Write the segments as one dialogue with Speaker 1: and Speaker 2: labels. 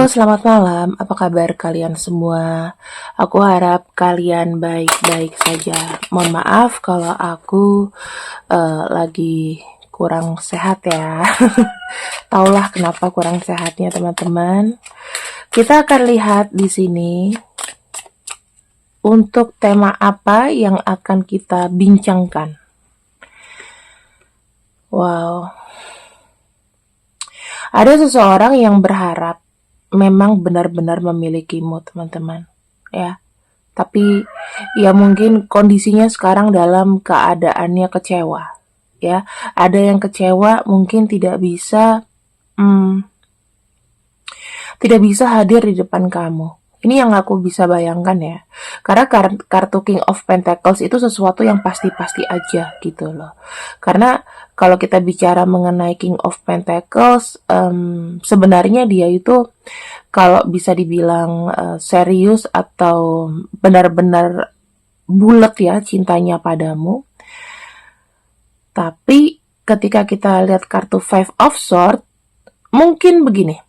Speaker 1: Selamat malam. Apa kabar kalian semua? Aku harap kalian baik-baik saja. Mohon maaf kalau aku lagi kurang sehat ya. Taulah kenapa kurang sehatnya teman-teman. Kita akan lihat di sini untuk tema apa yang akan kita bincangkan. Wow. Ada seseorang yang berharap memang benar-benar memilikimu, teman-teman. Ya. Tapi ya mungkin kondisinya sekarang dalam keadaannya kecewa. Ya, ada yang kecewa mungkin tidak bisa hadir di depan kamu. Ini yang aku bisa bayangkan ya. Karena kartu King of Pentacles itu sesuatu yang pasti-pasti aja gitu loh. Karena kalau kita bicara mengenai King of Pentacles, sebenarnya dia itu kalau bisa dibilang serius atau benar-benar bulat ya cintanya padamu. Tapi ketika kita lihat kartu Five of Swords, mungkin begini.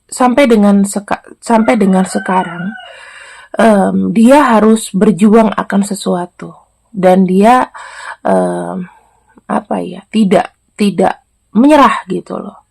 Speaker 1: Sampai dengan sekarang, dia harus berjuang akan sesuatu dan dia tidak menyerah gitu loh.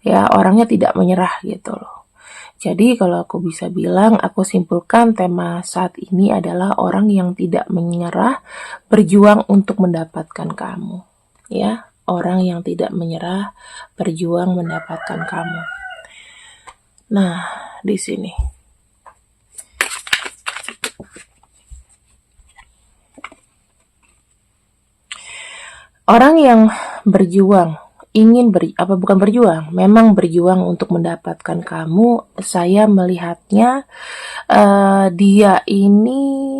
Speaker 1: Ya, orangnya tidak menyerah gitu loh. Jadi kalau aku bisa bilang, aku simpulkan tema saat ini adalah orang yang tidak menyerah, berjuang untuk mendapatkan kamu. Ya, orang yang tidak menyerah, berjuang mendapatkan kamu. Nah, di sini. Orang yang berjuang memang berjuang untuk mendapatkan kamu. Saya melihatnya dia ini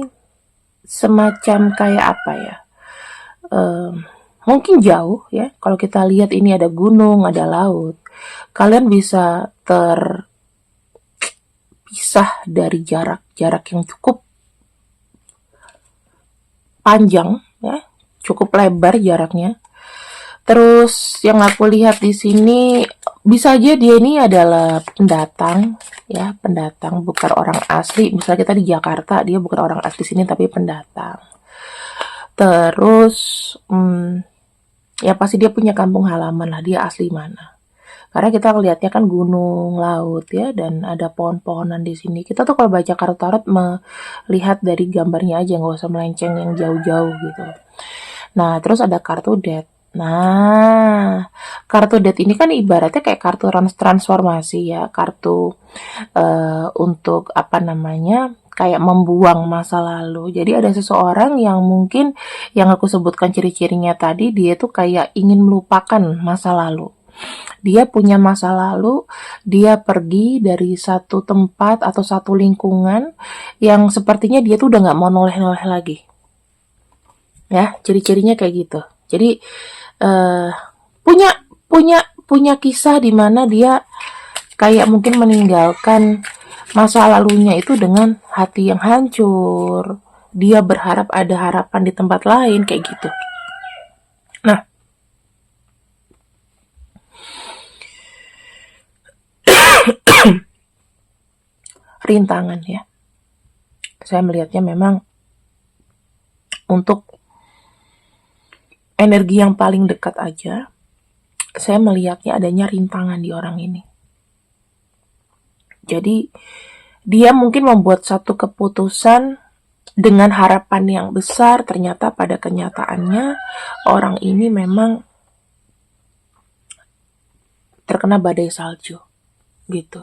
Speaker 1: semacam kayak apa ya? Mungkin jauh ya. Kalau kita lihat ini ada gunung, ada laut. Kalian bisa terpisah dari jarak yang cukup panjang ya, cukup lebar jaraknya. Terus yang aku lihat di sini bisa aja dia ini adalah pendatang ya, pendatang bukan orang asli. Misalnya kita di Jakarta, dia bukan orang asli sini tapi pendatang. Terus ya pasti dia punya kampung halaman lah, dia asli mana. Karena kita lihatnya kan gunung, laut ya, dan ada pohon-pohonan di sini. Kita tuh kalau baca kartu tarot melihat dari gambarnya aja, nggak usah melenceng yang jauh-jauh gitu. Nah, terus ada kartu Death. Nah, kartu Death ini kan ibaratnya kayak kartu transformasi ya, kartu untuk kayak membuang masa lalu. Jadi ada seseorang yang mungkin yang aku sebutkan ciri-cirinya tadi, dia tuh kayak ingin melupakan masa lalu. Dia punya masa lalu, dia pergi dari satu tempat atau satu lingkungan yang sepertinya dia tuh udah gak mau noleh-noleh lagi. Ya, ciri-cirinya kayak gitu. Jadi punya kisah di mana dia kayak mungkin meninggalkan masa lalunya itu dengan hati yang hancur. Dia berharap ada harapan di tempat lain kayak gitu. Nah, rintangan ya. Saya melihatnya memang untuk energi yang paling dekat aja, saya melihatnya adanya rintangan di orang ini. Jadi, dia mungkin membuat satu keputusan dengan harapan yang besar, ternyata pada kenyataannya orang ini memang terkena badai salju, gitu.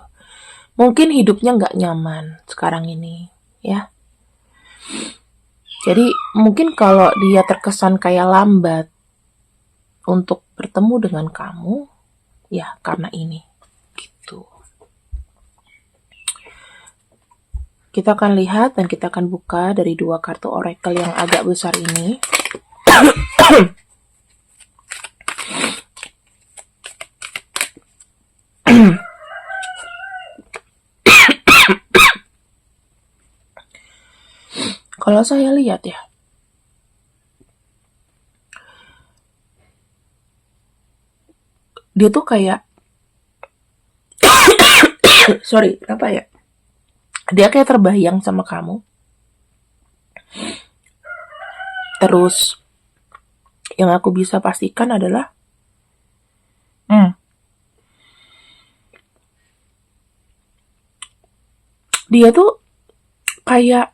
Speaker 1: Mungkin hidupnya nggak nyaman sekarang ini, ya. Jadi mungkin kalau dia terkesan kayak lambat untuk bertemu dengan kamu, ya karena ini, gitu. Kita akan lihat dan kita akan buka dari dua kartu oracle yang agak besar ini. Kalau saya lihat ya, dia tuh kayak sorry, apa ya? Dia kayak terbayang sama kamu. Terus yang aku bisa pastikan adalah dia tuh kayak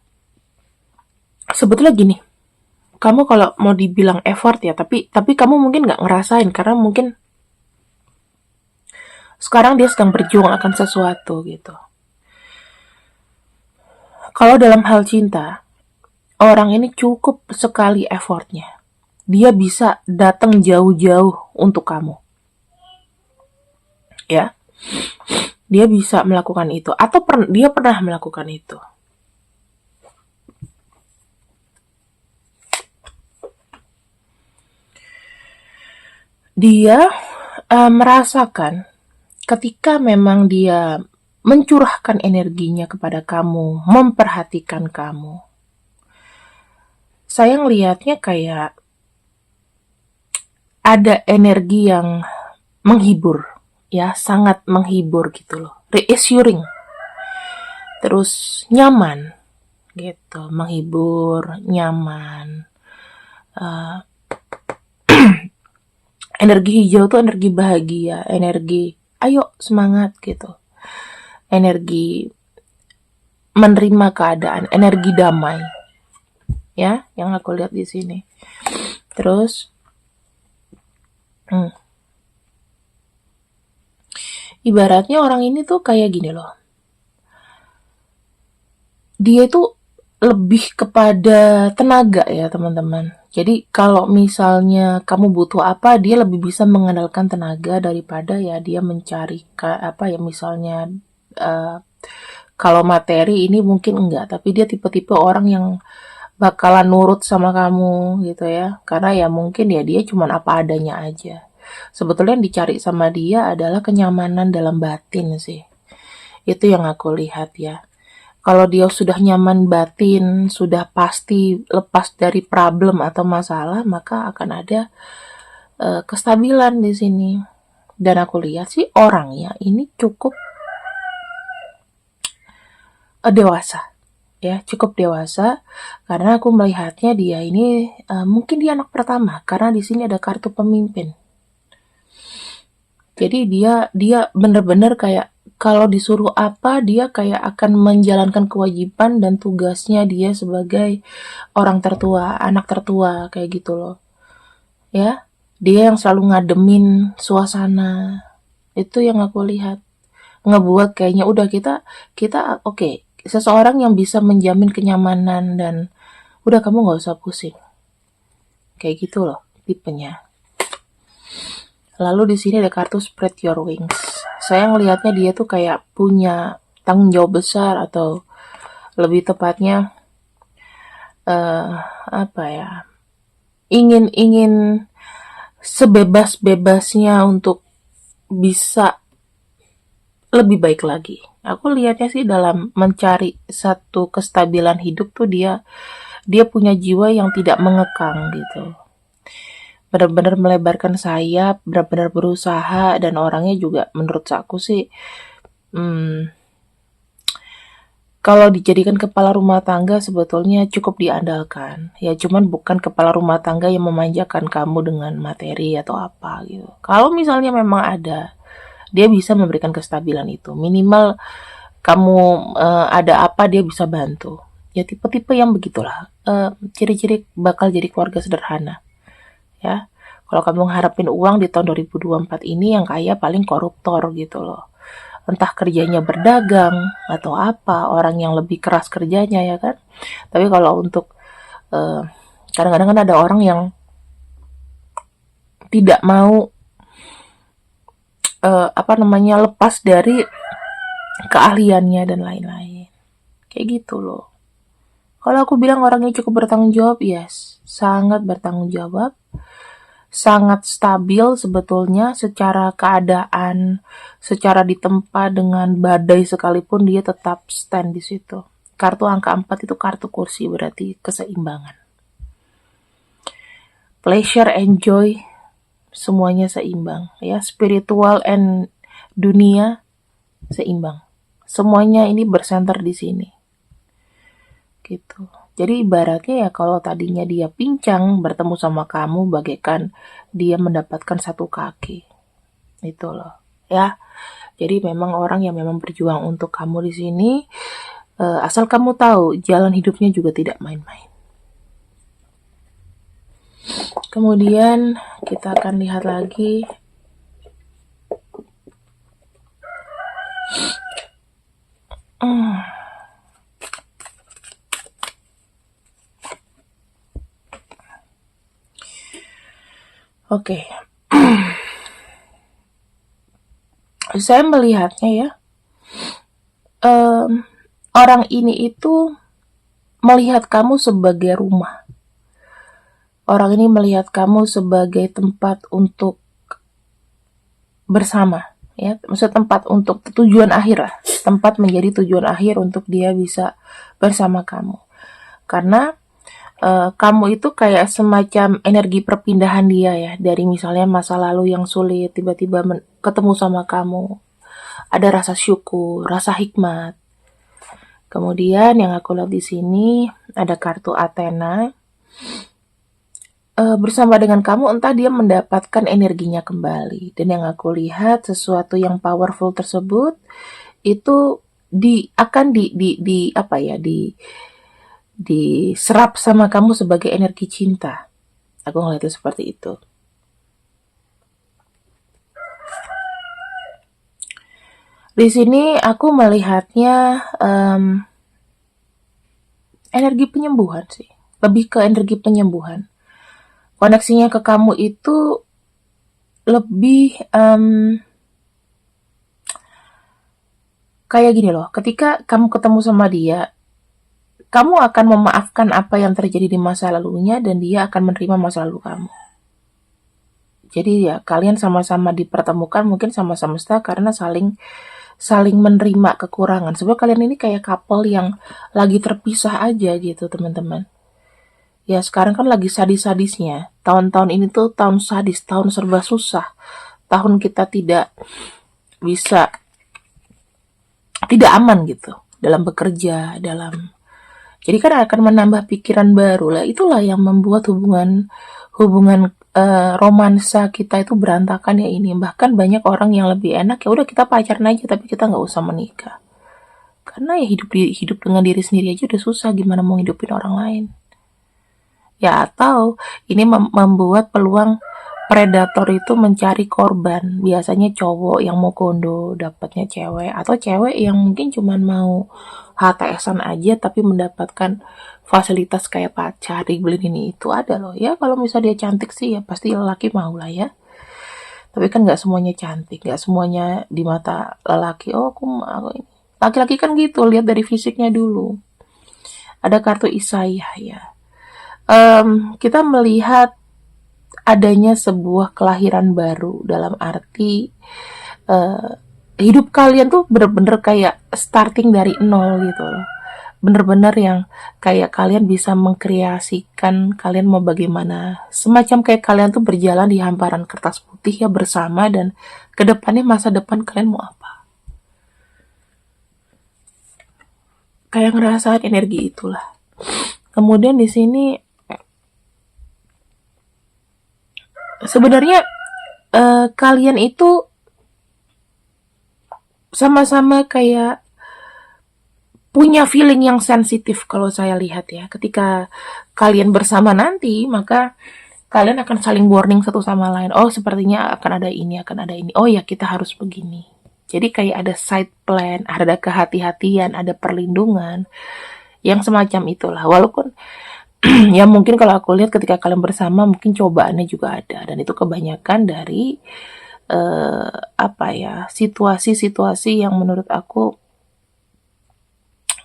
Speaker 1: sebetulnya gini. Kamu kalau mau dibilang effort ya, tapi kamu mungkin nggak ngerasain karena mungkin sekarang dia sedang berjuang akan sesuatu gitu. Kalau dalam hal cinta, orang ini cukup sekali effortnya. Dia bisa datang jauh-jauh untuk kamu. Ya, dia bisa melakukan itu atau dia pernah melakukan itu. Dia merasakan ketika memang dia mencurahkan energinya kepada kamu, memperhatikan kamu. Saya ngelihatnya kayak ada energi yang menghibur, ya, sangat menghibur gitu loh. Reassuring. Terus nyaman gitu, menghibur, nyaman. Energi hijau tuh energi bahagia, energi ayo semangat gitu. Energi menerima keadaan, energi damai. Ya, yang aku lihat di sini. Terus ibaratnya orang ini tuh kayak gini loh. Dia itu lebih kepada tenaga ya teman-teman. Jadi kalau misalnya kamu butuh apa, dia lebih bisa mengandalkan tenaga daripada ya dia mencari apa ya misalnya kalau materi ini mungkin enggak, tapi dia tipe-tipe orang yang bakalan nurut sama kamu gitu ya. Karena ya mungkin ya dia cuman apa adanya aja. Sebetulnya yang dicari sama dia adalah kenyamanan dalam batin sih. Itu yang aku lihat ya. Kalau dia sudah nyaman batin, sudah pasti lepas dari problem atau masalah, maka akan ada kestabilan di sini. Dan aku lihat sih orangnya ini cukup dewasa, ya cukup dewasa. Karena aku melihatnya dia ini mungkin dia anak pertama, karena di sini ada kartu pemimpin. Jadi dia bener-bener kayak kalau disuruh apa dia kayak akan menjalankan kewajiban dan tugasnya dia sebagai orang tertua, anak tertua kayak gitu loh. Ya, dia yang selalu ngademin suasana. Itu yang aku lihat. Ngebuat kayaknya udah kita oke, seseorang yang bisa menjamin kenyamanan dan udah kamu nggak usah pusing. Kayak gitu loh tipenya. Lalu di sini ada kartu spread your wings. Saya ngelihatnya dia tuh kayak punya tanggung jawab besar atau lebih tepatnya apa ya? Ingin sebebas-bebasnya untuk bisa lebih baik lagi. Aku lihatnya sih dalam mencari satu kestabilan hidup tuh dia punya jiwa yang tidak mengekang gitu. Benar-benar melebarkan sayap, benar-benar berusaha, dan orangnya juga menurut aku sih kalau dijadikan kepala rumah tangga sebetulnya cukup diandalkan. Ya cuman bukan kepala rumah tangga yang memanjakan kamu dengan materi atau apa gitu. Kalau misalnya memang ada, dia bisa memberikan kestabilan itu. Minimal kamu ada apa dia bisa bantu. Ya tipe-tipe yang begitulah. Ciri-ciri bakal jadi keluarga sederhana. Ya, kalau kamu harapin uang di tahun 2024 ini yang kaya paling koruptor gitu loh. Entah kerjanya berdagang atau apa, orang yang lebih keras kerjanya ya kan. Tapi kalau untuk kadang-kadang kan ada orang yang tidak mau lepas dari keahliannya dan lain-lain. Kayak gitu loh. Kalau aku bilang orangnya cukup bertanggung jawab, yes, sangat bertanggung jawab. Sangat stabil sebetulnya secara keadaan, secara ditempa dengan badai sekalipun dia tetap stand di situ. Kartu angka 4 itu kartu kursi, berarti keseimbangan. Pleasure and joy semuanya seimbang ya, spiritual and dunia seimbang, Semuanya ini bersenter di sini. Gitu. Jadi ibaratnya ya kalau tadinya dia pincang bertemu sama kamu bagaikan dia mendapatkan satu kaki. Itu loh, ya. Jadi memang orang yang memang berjuang untuk kamu di sini, asal kamu tahu jalan hidupnya juga tidak main-main. Kemudian kita akan lihat lagi Oke. Saya melihatnya ya, orang ini itu melihat kamu sebagai rumah. Orang ini melihat kamu sebagai tempat untuk bersama, ya. Maksud tempat untuk tujuan akhir lah. Tempat menjadi tujuan akhir untuk dia bisa bersama kamu. Karena kamu itu kayak semacam energi perpindahan dia ya, dari misalnya masa lalu yang sulit tiba-tiba ketemu sama kamu, ada rasa syukur, rasa hikmat. Kemudian yang aku lihat di sini ada kartu Athena. Bersama dengan kamu entah dia mendapatkan energinya kembali, dan yang aku lihat sesuatu yang powerful tersebut itu akan di apa ya, diserap sama kamu sebagai energi cinta. Aku ngeliatnya seperti itu. Di sini aku melihatnya energi penyembuhan sih. Lebih ke energi penyembuhan. Koneksinya ke kamu itu lebih kayak gini loh. Ketika kamu ketemu sama dia, kamu akan memaafkan apa yang terjadi di masa lalunya dan dia akan menerima masa lalu kamu. Jadi ya kalian sama-sama dipertemukan mungkin sama semesta karena saling menerima kekurangan. Sebab kalian ini kayak couple yang lagi terpisah aja gitu, teman-teman. Ya sekarang kan lagi sadis-sadisnya. Tahun-tahun ini tuh tahun sadis, tahun serba susah. Tahun kita tidak bisa, tidak aman gitu dalam bekerja, dalam. Jadi kan akan menambah pikiran baru lah. Itulah yang membuat hubungan romansa kita itu berantakan ya ini. Bahkan banyak orang yang lebih enak ya udah kita pacaran aja tapi kita nggak usah menikah. Karena ya hidup dengan diri sendiri aja udah susah, gimana mau hidupin orang lain. Ya atau ini membuat peluang predator itu mencari korban. Biasanya cowok yang mau kondo dapatnya cewek, atau cewek yang mungkin cuma mau HTS-an aja tapi mendapatkan fasilitas kayak pacar, dibeliin ini itu, ada loh ya. Kalau misalnya dia cantik sih ya pasti lelaki mau lah ya. Tapi kan nggak semuanya cantik, nggak semuanya di mata lelaki. Oh aku mau ini. Laki-laki kan gitu, lihat dari fisiknya dulu. Ada kartu Isaiah ya. Kita melihat adanya sebuah kelahiran baru, dalam arti hidup kalian tuh bener-bener kayak starting dari nol gitu loh. Bener-bener yang kayak kalian bisa mengkreasikan kalian mau bagaimana. Semacam kayak kalian tuh berjalan di hamparan kertas putih ya bersama, dan kedepannya masa depan kalian mau apa. Kayak ngerasain energi itulah. Kemudian di sini sebenarnya kalian itu sama-sama kayak punya feeling yang sensitif kalau saya lihat ya. Ketika kalian bersama nanti, maka kalian akan saling warning satu sama lain. Oh, sepertinya akan ada ini, akan ada ini. Oh ya, kita harus begini. Jadi kayak ada side plan, ada kehati-hatian, ada perlindungan, yang semacam itulah. Walaupun ya mungkin kalau aku lihat ketika kalian bersama mungkin cobaannya juga ada, dan itu kebanyakan dari apa ya, situasi-situasi yang menurut aku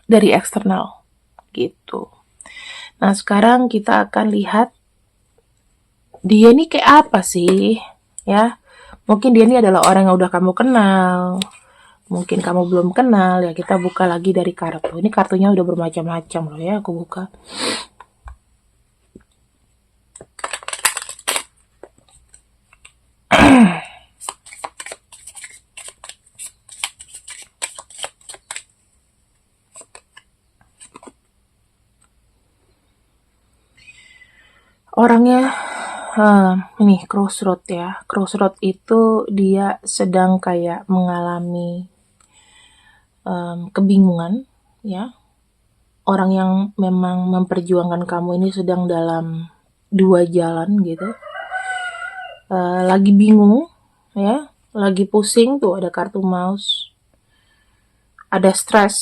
Speaker 1: dari eksternal gitu. Nah sekarang kita akan lihat dia ini kayak apa sih ya. Mungkin dia ini adalah orang yang udah kamu kenal, mungkin kamu belum kenal ya. Kita buka lagi dari kartu. Ini kartunya udah bermacam-macam loh ya, aku buka. Orangnya ini crossroad ya. Crossroad itu dia sedang kayak mengalami kebingungan ya. Orang yang memang memperjuangkan kamu ini sedang dalam dua jalan gitu. Lagi bingung ya, lagi pusing tuh, ada kartu mouse, ada stres.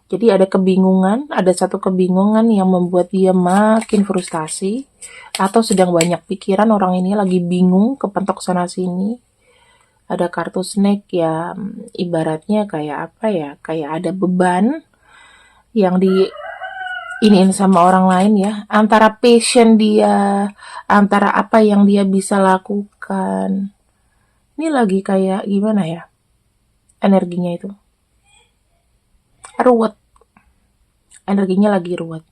Speaker 1: Jadi ada kebingungan, ada satu kebingungan yang membuat dia makin frustasi, atau sedang banyak pikiran. Orang ini lagi bingung, kepentok sana sini. Ada kartu snake ya, ibaratnya kayak apa ya, kayak ada beban yang di iniin sama orang lain ya, antara passion dia, antara apa yang dia bisa lakukan. Ini lagi kayak gimana ya, energinya itu ruwet, energinya lagi ruwet.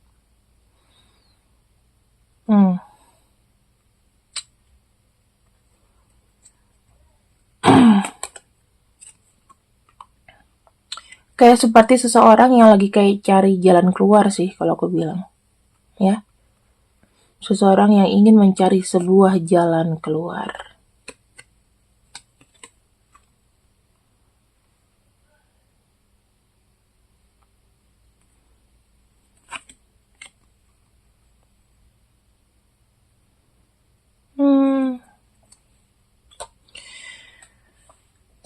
Speaker 1: Kayak seperti seseorang yang lagi kayak cari jalan keluar sih kalau aku bilang ya, seseorang yang ingin mencari sebuah jalan keluar.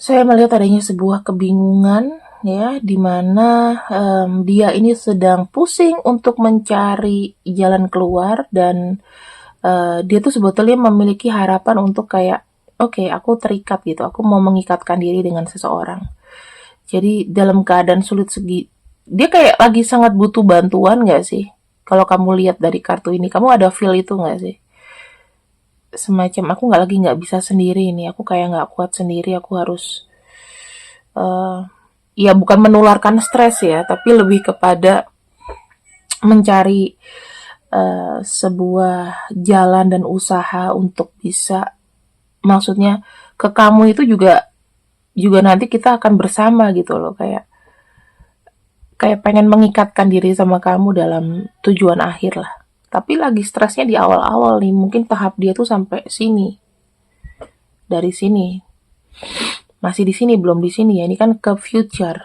Speaker 1: Saya melihat adanya sebuah kebingungan ya, di mana dia ini sedang pusing untuk mencari jalan keluar, dan dia tuh sebetulnya memiliki harapan untuk kayak, oke, aku terikat gitu, aku mau mengikatkan diri dengan seseorang. Jadi dalam keadaan sulit segi, dia kayak lagi sangat butuh bantuan gak sih? Kalau kamu lihat dari kartu ini, kamu ada feel itu gak sih? Semacam aku nggak bisa sendiri ini, aku kayak nggak kuat sendiri, aku harus ya bukan menularkan stres ya, tapi lebih kepada mencari sebuah jalan dan usaha untuk bisa, maksudnya ke kamu itu juga nanti kita akan bersama gitu loh, kayak pengen mengikatkan diri sama kamu dalam tujuan akhir lah. Tapi lagi stresnya di awal-awal nih, mungkin tahap dia tuh sampai sini, dari sini, masih di sini, belum di sini ya, ini kan ke future.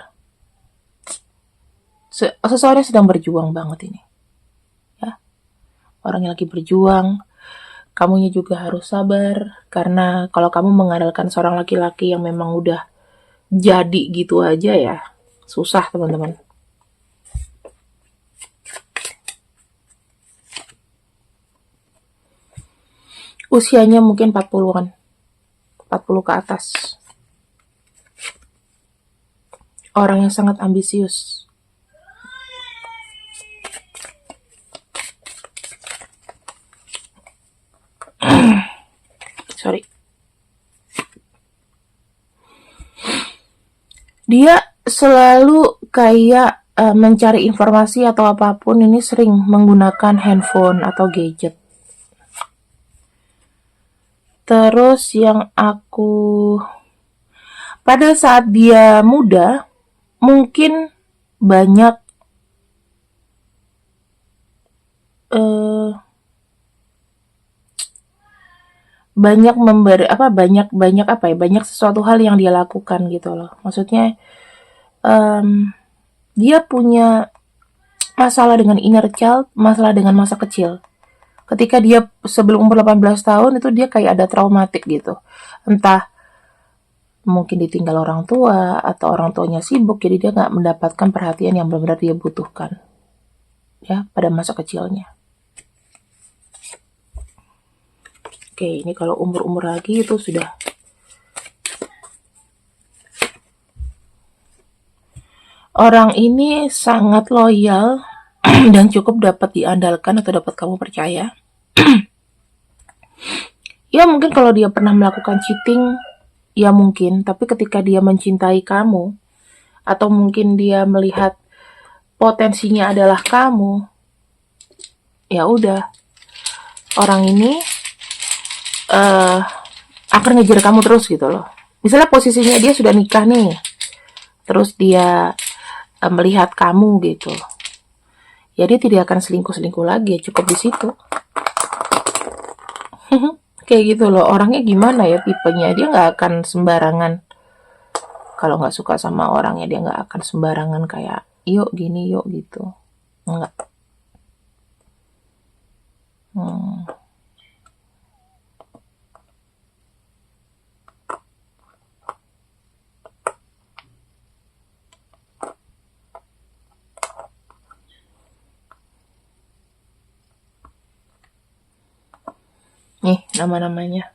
Speaker 1: Seseorang sedang berjuang banget ini ya, orang yang lagi berjuang. Kamunya juga harus sabar, karena kalau kamu mengandalkan seorang laki-laki yang memang udah jadi gitu aja ya, susah teman-teman. Usianya mungkin 40-an, 40 ke atas. Orang yang sangat ambisius. Sorry. Dia selalu kayak mencari informasi atau apapun ini sering menggunakan handphone atau gadget. Terus yang aku, pada saat dia muda, mungkin banyak banyak sesuatu hal yang dia lakukan gitu loh. Maksudnya dia punya masalah dengan inner child, masalah dengan masa kecil. Ketika dia sebelum umur 18 tahun itu dia kayak ada traumatik gitu. Entah mungkin ditinggal orang tua, atau orang tuanya sibuk, jadi dia nggak mendapatkan perhatian yang benar-benar dia butuhkan ya pada masa kecilnya. Oke, ini kalau umur-umur lagi itu sudah. Orang ini sangat loyal dan cukup dapat diandalkan atau dapat kamu percaya. Ya mungkin kalau dia pernah melakukan cheating, ya mungkin, tapi ketika dia mencintai kamu, atau mungkin dia melihat potensinya adalah kamu, ya udah, orang ini akan ngejar kamu terus gitu loh. Misalnya posisinya dia sudah nikah nih, terus dia melihat kamu gitu, ya dia tidak akan selingkuh lagi, ya cukup di situ. Kayak gitu loh, orangnya gimana ya tipenya, dia nggak akan sembarangan. Kalau nggak suka sama orangnya, dia nggak akan sembarangan kayak yuk gini yuk gitu, nggak. Hmm. Nih nama-namanya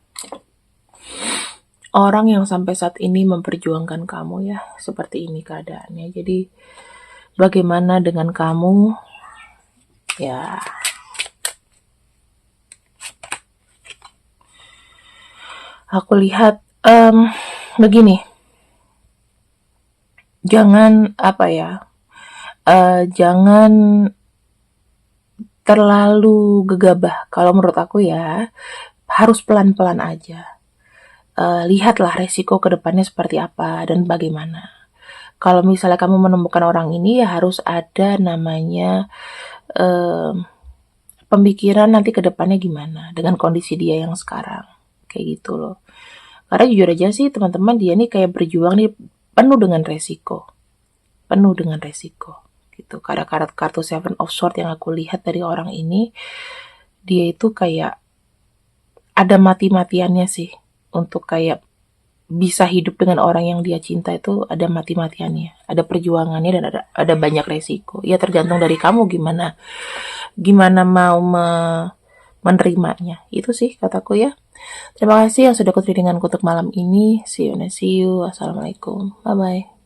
Speaker 1: orang yang sampai saat ini memperjuangkan kamu ya, seperti ini keadaannya. Jadi bagaimana dengan kamu ya? Aku lihat begini, jangan apa ya, jangan terlalu gegabah. Kalau menurut aku ya, harus pelan-pelan aja. Lihatlah resiko ke depannya seperti apa dan bagaimana. Kalau misalnya kamu menemukan orang ini, ya harus ada namanya pemikiran nanti ke depannya gimana dengan kondisi dia yang sekarang. Kayak gitu loh. Karena jujur aja sih teman-teman, dia nih kayak berjuang nih penuh dengan resiko. Penuh dengan resiko. Gitu. Karena kartu Seven of Swords yang aku lihat dari orang ini, dia itu kayak ada mati-matiannya sih. Untuk kayak bisa hidup dengan orang yang dia cinta, itu ada mati-matiannya, ada perjuangannya, dan ada banyak resiko. Ya tergantung dari kamu gimana mau menerimanya. Itu sih kataku ya. Terima kasih yang sudah ikut readinganku untuk malam ini. See you. Assalamualaikum. Bye bye.